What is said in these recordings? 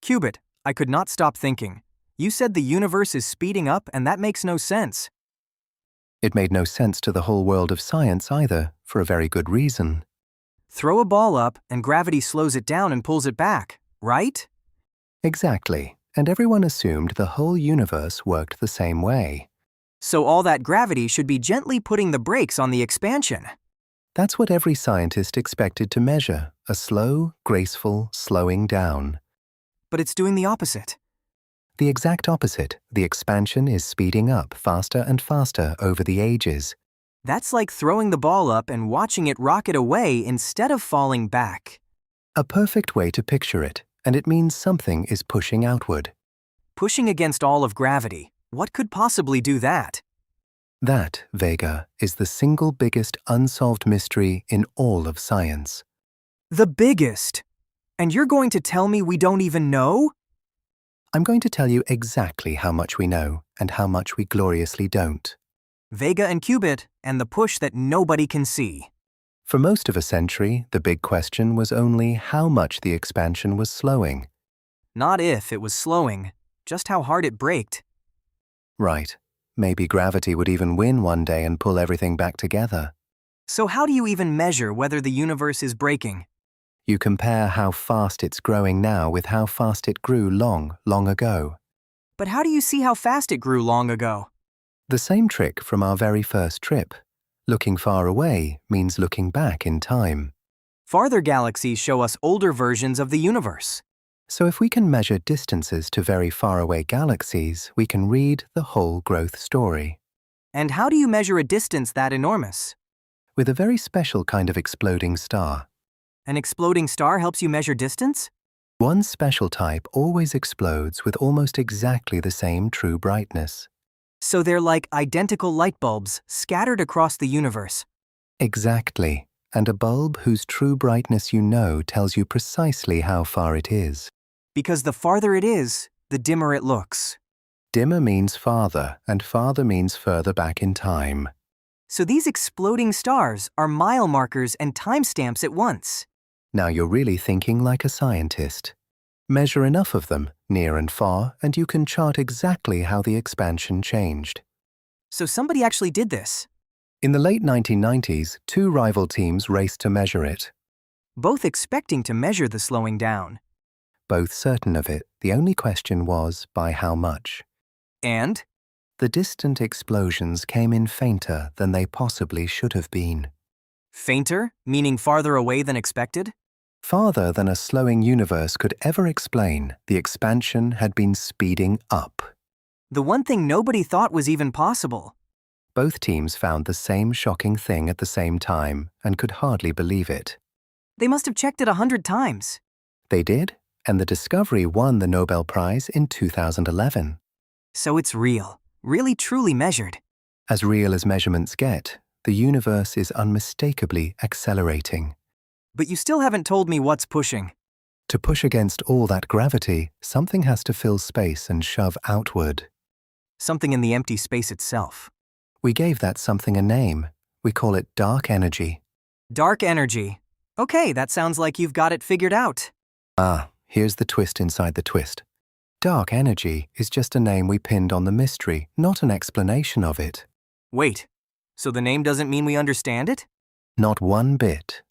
Qubit, I could not stop thinking. You said the universe is speeding up, and that makes no sense. It made no sense to the whole world of science either, for a very good reason. Throw a ball up, and gravity slows it down and pulls it back, right? Exactly, and everyone assumed the whole universe worked the same way. So all that gravity should be gently putting the brakes on the expansion. That's what every scientist expected to measure, a slow, graceful slowing down. But it's doing the opposite. The exact opposite, the expansion is speeding up faster and faster over the ages. That's like throwing the ball up and watching it rocket away instead of falling back. A perfect way to picture it, and it means something is pushing outward. Pushing against all of gravity. What could possibly do that? That, Vega, is the single biggest unsolved mystery in all of science. The biggest? And you're going to tell me we don't even know? I'm going to tell you exactly how much we know and how much we gloriously don't. Vega and Qubit, and the push that nobody can see. For most of a century, the big question was only how much the expansion was slowing. Not if it was slowing, just how hard it braked. Right. Maybe gravity would even win one day and pull everything back together. So how do you even measure whether the universe is braking? You compare how fast it's growing now with how fast it grew long, long ago. But how do you see how fast it grew long ago? The same trick from our very first trip. Looking far away means looking back in time. Farther galaxies show us older versions of the universe. So if we can measure distances to very faraway galaxies, we can read the whole growth story. And how do you measure a distance that enormous? With a very special kind of exploding star. An exploding star helps you measure distance? One special type always explodes with almost exactly the same true brightness. So they're like identical light bulbs scattered across the universe. Exactly. And a bulb whose true brightness you know tells you precisely how far it is. Because the farther it is, the dimmer it looks. Dimmer means farther, and farther means further back in time. So these exploding stars are mile markers and timestamps at once. Now you're really thinking like a scientist. Measure enough of them, near and far, and you can chart exactly how the expansion changed. So somebody actually did this. In the late 1990s, two rival teams raced to measure it. Both expecting to measure the slowing down. Both certain of it, the only question was by how much. And? The distant explosions came in fainter than they possibly should have been. Fainter, meaning farther away than expected? Farther than a slowing universe could ever explain, the expansion had been speeding up. The one thing nobody thought was even possible. Both teams found the same shocking thing at the same time and could hardly believe it. They must have checked it 100 times. They did, and the discovery won the Nobel Prize in 2011. So it's real, really truly measured. As real as measurements get, the universe is unmistakably accelerating. But you still haven't told me what's pushing. To push against all that gravity, something has to fill space and shove outward. Something in the empty space itself. We gave that something a name. We call it dark energy. Dark energy. Okay, that sounds like you've got it figured out. Ah, here's the twist inside the twist. Dark energy is just a name we pinned on the mystery, not an explanation of it. Wait, so the name doesn't mean we understand it? Not one bit.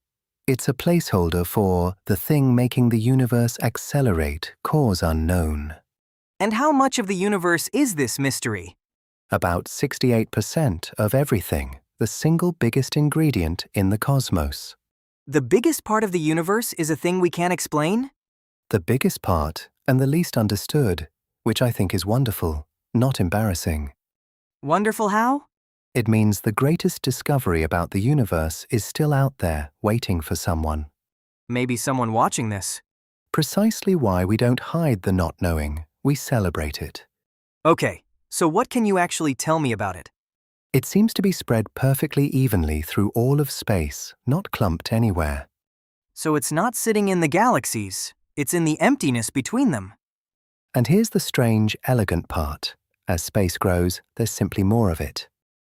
It's a placeholder for the thing making the universe accelerate, cause unknown. And how much of the universe is this mystery? About 68% of everything, the single biggest ingredient in the cosmos. The biggest part of the universe is a thing we can't explain? The biggest part and the least understood, which I think is wonderful, not embarrassing. Wonderful how? It means the greatest discovery about the universe is still out there, waiting for someone. Maybe someone watching this. Precisely why we don't hide the not knowing, we celebrate it. Okay, so what can you actually tell me about it? It seems to be spread perfectly evenly through all of space, not clumped anywhere. So it's not sitting in the galaxies, it's in the emptiness between them. And here's the strange, elegant part. As space grows, there's simply more of it.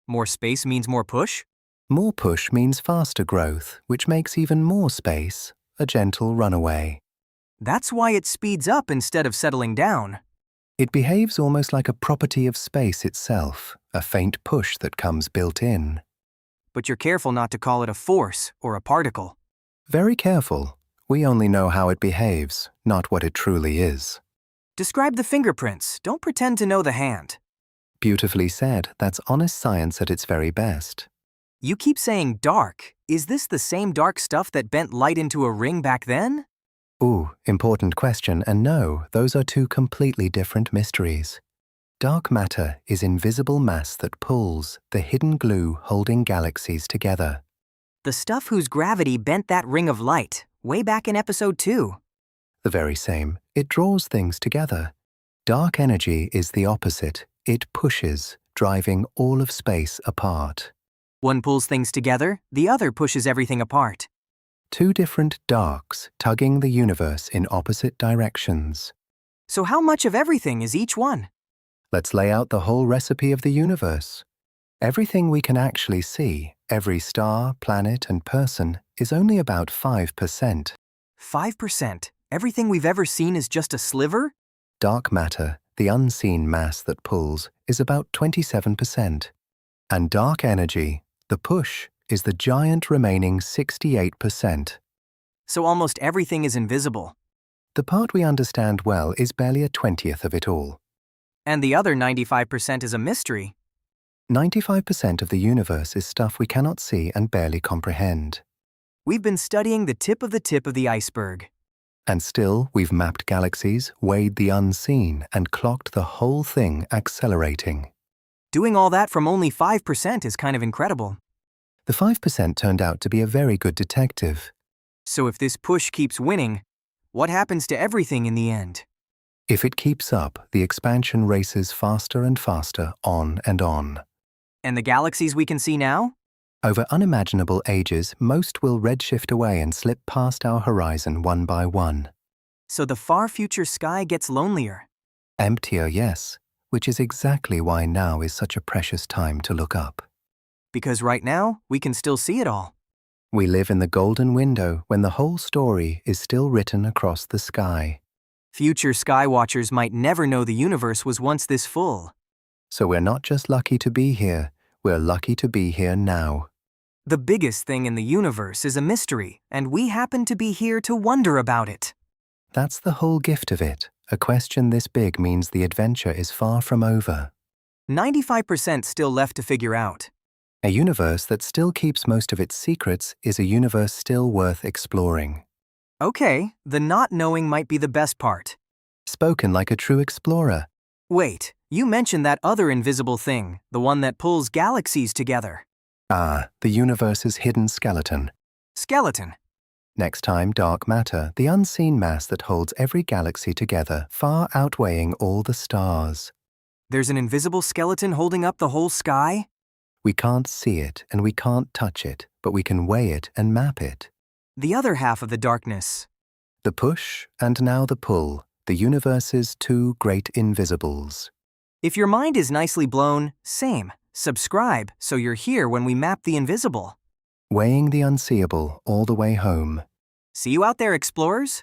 More space means more push? More push means faster growth, which makes even more space a gentle runaway. That's why it speeds up instead of settling down. It behaves almost like a property of space itself, a faint push that comes built in. But you're careful not to call it a force or a particle. Very careful. We only know how it behaves, not what it truly is. Describe the fingerprints. Don't pretend to know the hand. Beautifully said. That's honest science at its very best. You keep saying dark. Is this the same dark stuff that bent light into a ring back then? Ooh, important question, and no, those are two completely different mysteries. Dark matter is invisible mass that pulls, the hidden glue holding galaxies together. The stuff whose gravity bent that ring of light, way back in episode 2. The very same. It draws things together. Dark energy is the opposite. It pushes, driving all of space apart. One pulls things together, the other pushes everything apart. Two different darks tugging the universe in opposite directions. So how much of everything is each one? Let's lay out the whole recipe of the universe. Everything we can actually see, every star, planet, and person, is only about 5%. 5%? Everything we've ever seen is just a sliver? Dark matter, the unseen mass that pulls, is about 27%. And dark energy, the push, is the giant remaining 68%. So almost everything is invisible. The part we understand well is barely a 20th of it all. And the other 95% is a mystery. 95% of the universe is stuff we cannot see and barely comprehend. We've been studying the tip of the iceberg. And still, we've mapped galaxies, weighed the unseen, and clocked the whole thing accelerating. Doing all that from only 5% is kind of incredible. The 5% turned out to be a very good detective. So if this push keeps winning, what happens to everything in the end? If it keeps up, the expansion races faster and faster, on and on. And the galaxies we can see now? Over unimaginable ages, most will redshift away and slip past our horizon one by one. So the far future sky gets lonelier. Emptier, yes, which is exactly why now is such a precious time to look up. Because right now, we can still see it all. We live in the golden window when the whole story is still written across the sky. Future skywatchers might never know the universe was once this full. So we're not just lucky to be here, we're lucky to be here now. The biggest thing in the universe is a mystery, and we happen to be here to wonder about it. That's the whole gift of it. A question this big means the adventure is far from over. 95% still left to figure out. A universe that still keeps most of its secrets is a universe still worth exploring. Okay, the not knowing might be the best part. Spoken like a true explorer. Wait, you mentioned that other invisible thing, the one that pulls galaxies together. Ah, the universe's hidden skeleton. Skeleton. Next time, dark matter, the unseen mass that holds every galaxy together, far outweighing all the stars. There's an invisible skeleton holding up the whole sky? We can't see it and we can't touch it, but we can weigh it and map it. The other half of the darkness. The push and now the pull, the universe's two great invisibles. If your mind is nicely blown, same. Subscribe so you're here when we map the invisible. Weighing the unseeable all the way home. See you out there, explorers!